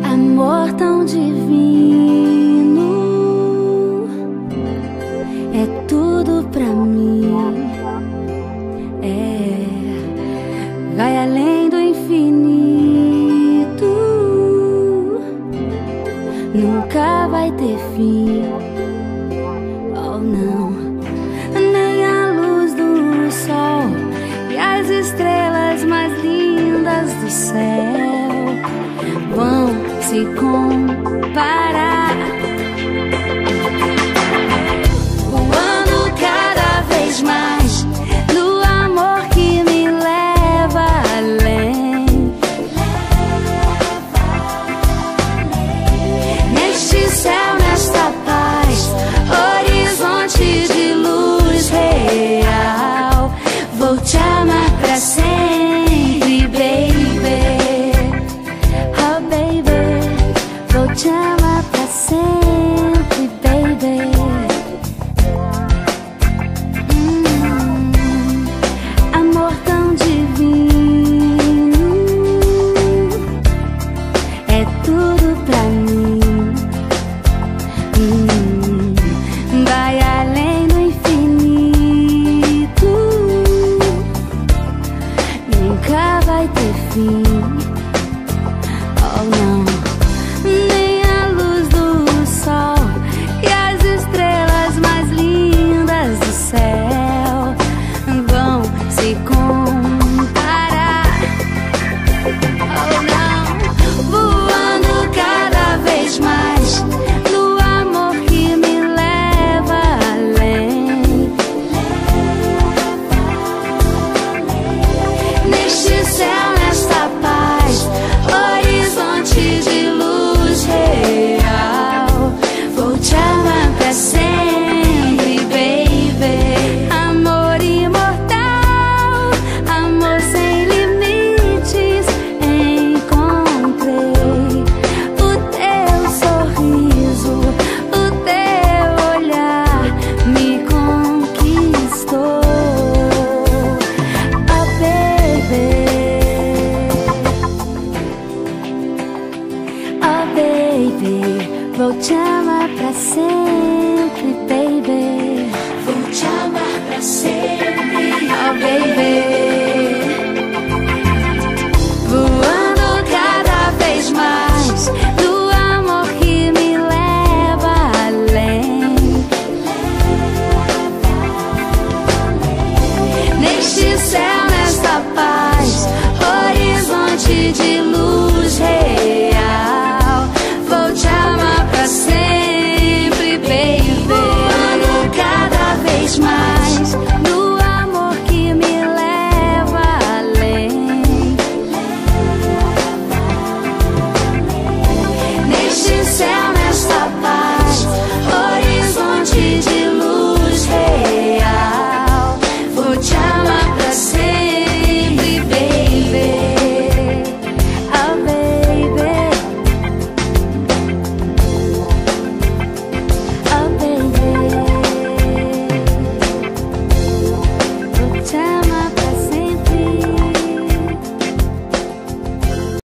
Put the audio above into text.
Amor tão divino, é tudo pra mim. Vai além do infinito, nunca vai ter fim. Oh não, nem a luz do sol e as estrelas mais lindas do céu vão se comparar. Voando cada vez mais no amor que me leva além. Neste céu, nesta paz, horizonte de luz real, vou te amar pra sempre, baby. Oh baby, vou te amar pra sempre, baby. Amor tão divino, é tudo pra mim. Vai além do infinito, nunca vai ter fim. Oh não, nem a luz do sol e as estrelas mais lindas do céu vão se comparar. Oh não, voando cada vez mais no amor que me leva além. Neste céu, nesta paz, horizonte de luz real, vou te amar pra sempre, baby. Amor imortal, amor sem limites, encontrei o teu sorriso, o teu olhar me conquistou. Oh baby, oh baby, vou te amar pra sempre, baby. Vou te amar pra sempre, oh baby.